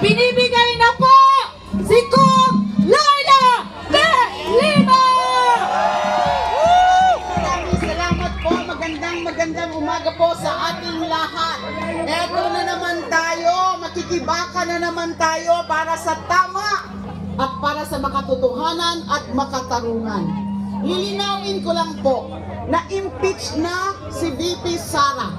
Ibinibigay na po si Kong Laila de Lima! Maraming salamat po. Magandang umaga po sa ating lahat. Eto na naman tayo. Makikibaka na naman tayo para sa tama at para sa makatotohanan at makatarungan. Lilinawin ko lang po na impeach na si VP Sara.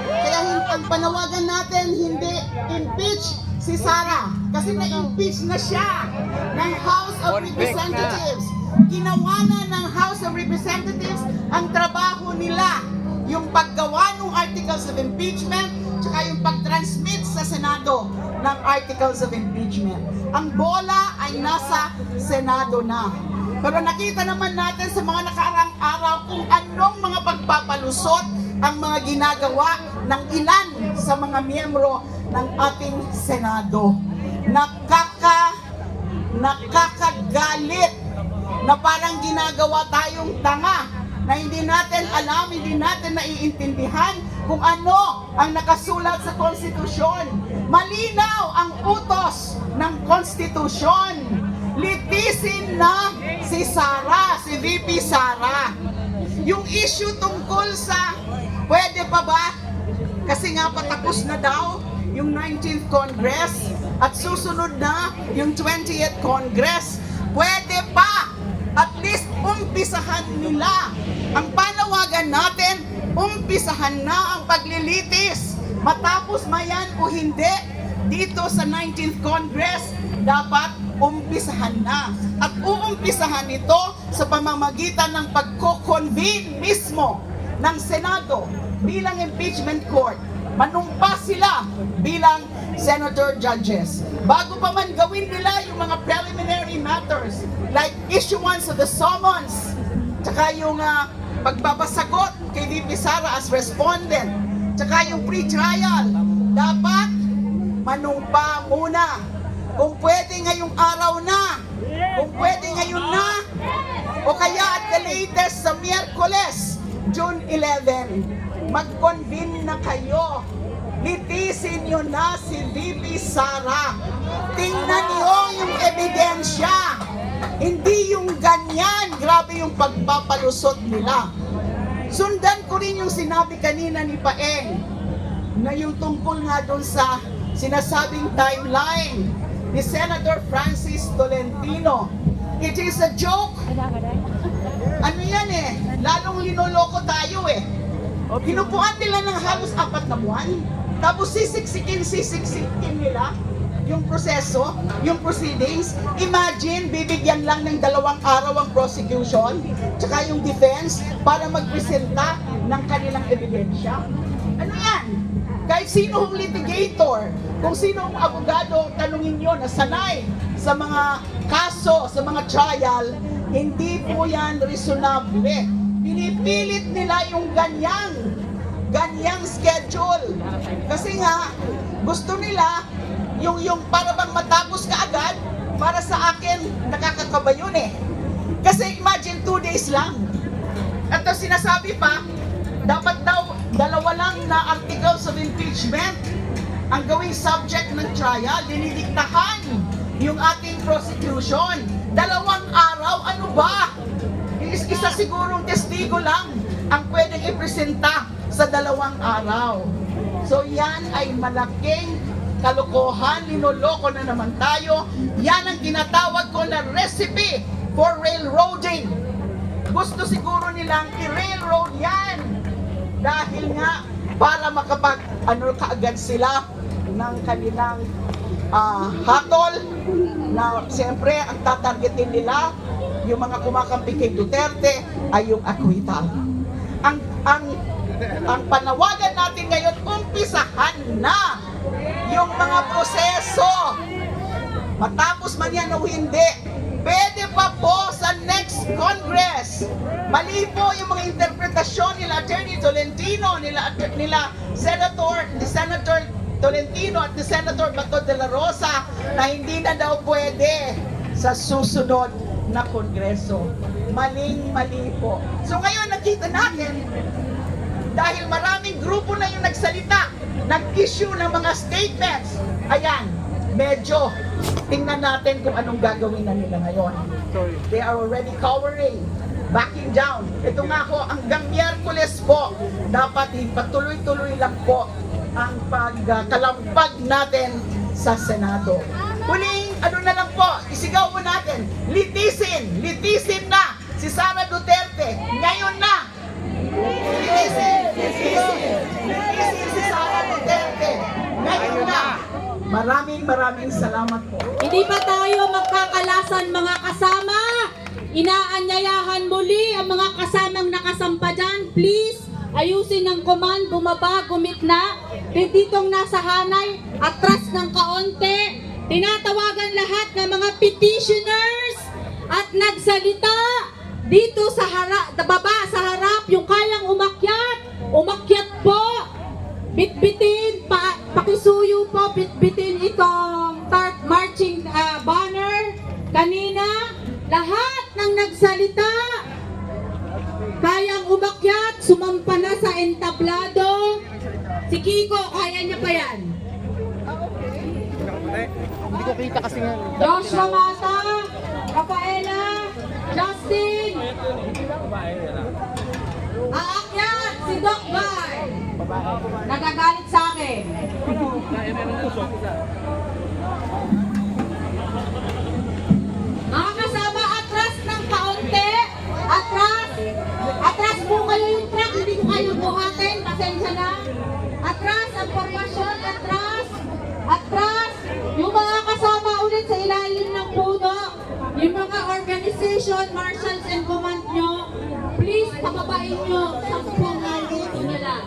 Kaya ang panawagan natin, hindi impeach si Sara. Kasi na-impeach na siya ng House of Representatives. Ginawa na ng House of Representatives ang trabaho nila. Yung paggawa ng Articles of Impeachment, tsaka yung pag-transmit sa Senado ng Articles of Impeachment. Ang bola ay nasa Senado na. Pero nakita naman natin sa mga nakaraang araw kung anong mga pagpapalusot ang mga ginagawa ng ilan sa mga miyembro ng ating Senado. Nakakagalit na parang ginagawa tayong tanga na hindi natin alam, hindi natin naiintindihan kung ano ang nakasulat sa konstitusyon. Malinaw ang utos ng konstitusyon. Litisin na si Sara, si VP Sara. Yung issue tungkol sa pwede pa ba? Kasi nga patapos na daw yung 19th Congress at susunod na yung 20th Congress. Pwede pa! At least umpisahan nila. Ang panawagan natin, umpisahan na ang paglilitis. Matapos mayan o hindi, dito sa 19th Congress, dapat umpisahan na. At uumpisahan ito sa pamamagitan ng pagko-convene mismo ng Senado bilang impeachment court. Manumpa sila bilang senator judges. Bago pa man gawin nila yung mga preliminary matters like issuance of the summons, tsaka yung pagbabasagot kay VP Sara as respondent, tsaka yung pre-trial, dapat manumpa muna. Kung pwede ngayong araw na, kung pwede ngayon na, o kaya at the latest sa Miyerkules, June 11, mag-convene na kayo. Litisin nyo na si VP Sara. Tingnan nyo yung ebidensya. Hindi yung ganyan. Grabe yung pagpapalusot nila. Sundan ko rin yung sinabi kanina ni Paeng na yung tungkol nga doon sa sinasabing timeline ni Senator Francis Tolentino. It is a joke. Ano yan eh, lalong linoloko tayo eh. Pinupuan nila ng halos 4 na buwan, tapos sisiksikin nila yung proseso, yung proceedings. Imagine, bibigyan lang ng 2 araw ang prosecution, tsaka yung defense, para magpresenta ng kanilang ebidensya. Ano yan? Kahit sino ang litigator, kung sino ang abogado, tanungin nyo na sanay sa mga kaso, sa mga trial, hindi po yan reasonable. Pinipilit nila yung ganyang schedule. Kasi nga, gusto nila yung para bang matapos ka agad, para sa akin, nakakakaba yun eh. Kasi imagine 2 days lang. At sinasabi pa, dapat daw 2 lang na articles of impeachment ang gawing subject ng trial, dinidiktahan yung ating prosecution. 2 araw, ano ba? Isa sigurong testigo lang ang pwedeng ipresenta sa 2 araw. So yan ay malaking kalokohan, linoloko na naman tayo. Yan ang tinatawag ko na recipe for railroading. Gusto siguro nilang i-railroad yan dahil nga para kaagad sila ng kanilang hatol na siyempre ang tatargetin nila yung mga kumakampi kay Duterte ay yung acquittal. Ang panawagan natin ngayon, umpisahan na yung mga proseso. Matapos man yan o hindi, pwede pa po sa next Congress. Mali po yung mga interpretasyon nila Attorney Tolentino, nila Senator Tolentino at ni Senator Bato de la Rosa na hindi na daw pwede sa susunod na Kongreso. Maling-mali po. So ngayon nakita natin, dahil maraming grupo na yung nagsalita, nag-issue ng mga statements, ayan, medyo tingnan natin kung anong gagawin na nila ngayon. They are already cowering, backing down. Ito nga ho, hanggang Miyerkules po, dapat ipatuloy-tuloy lang po ang pagkalampag natin sa Senado. Huling, ano na lang po, isigaw po natin, litisin na si Sara Duterte, ngayon na! Litisin si Sara Duterte, ngayon na! Maraming salamat po. Hindi pa tayo magkakalasan mga kasama. Inaanyayahan muli ang mga kasamang nakasampa dyan. Please, ayusin ang command, bumaba, gumitna. Ditong nasa hanay, atras ng kaunti. Tinatawagan lahat ng mga petitioners at nagsalita dito sa baba, sa harap, yung kayang umakyat po. Bitbitin, pakisuyo po, bitbitin itong marching banner. Kanina, lahat ng nagsalita, kayang umakyat, sumampa na sa entablado. Si Kiko, kaya niya pa yan. Hindi ko kita kasi nga. Joshua Mata, Rafaela, Justin. Aakyat si Doc Bay. Nagagalit sa akin. Mga kasama, atras ng kaunti. Atras po kayo yung truck, hindi ko kayo buhatin. Pasensya na. Atras ang formasyon, atras. Yung mga kasama ulit sa ilalim ng puno. Yung mga organization, marshals and command nyo, please pababain nyo sa pong dito nila.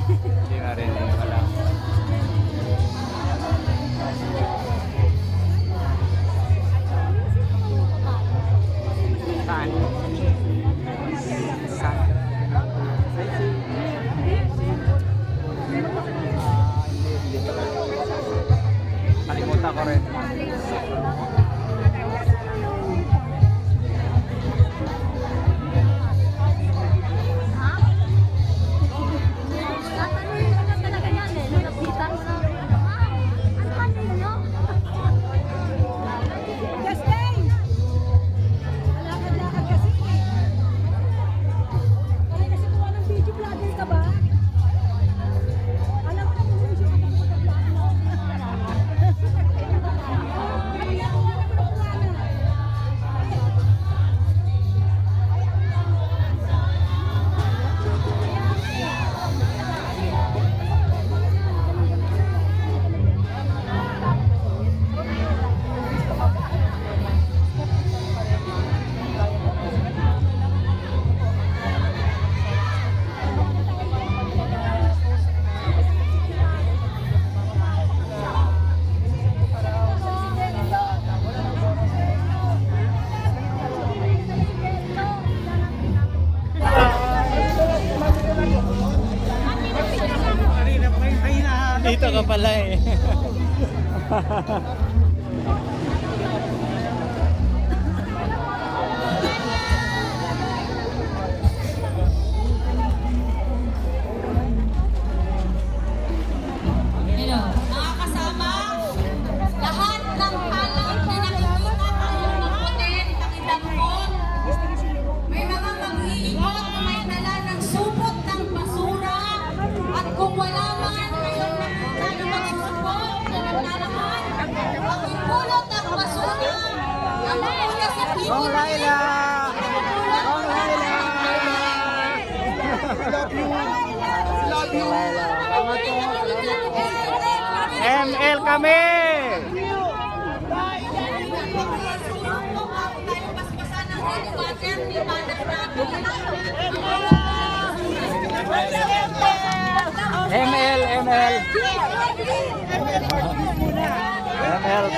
Hindi nga rin alam. Saan? Saan? Hindi. Kalimutan ko rin. Dito ka pala eh. Hello. Mga kasama, lahat ng palad na nakikita tayo natin, pakitan mo, may mga mag-iikot na may dala ng supot ng basura at kung wala man ngayon nakita na magsusupot na naglalaman, pag-ipulot ang basura, ang mula sa people. ML kami! ML ML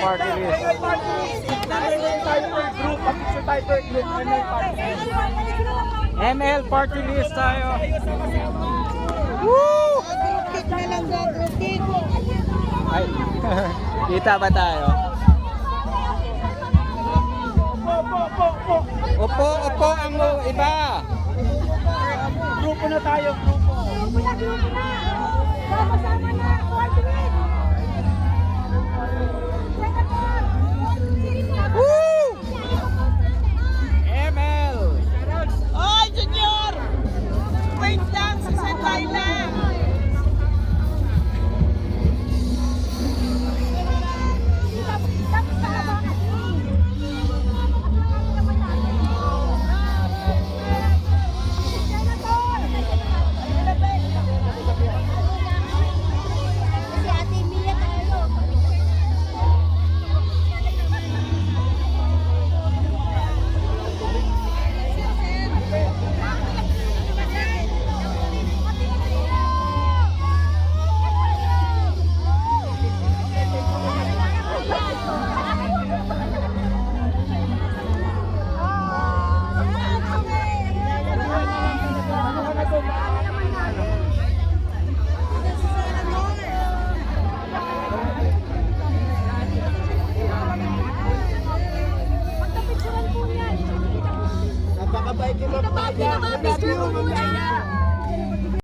party list. ML party list tayo. Ay, kita ba tayo? Upo, upo ang iba. Grupo na tayo, grupo. Sama-sama na, coordinate. Woo! ML. Oy, Junior! Wait lang, sasantay lang. Si Ate Mia tayo. Napakabait ni Ma'am Tanya. Picture mo muna yan.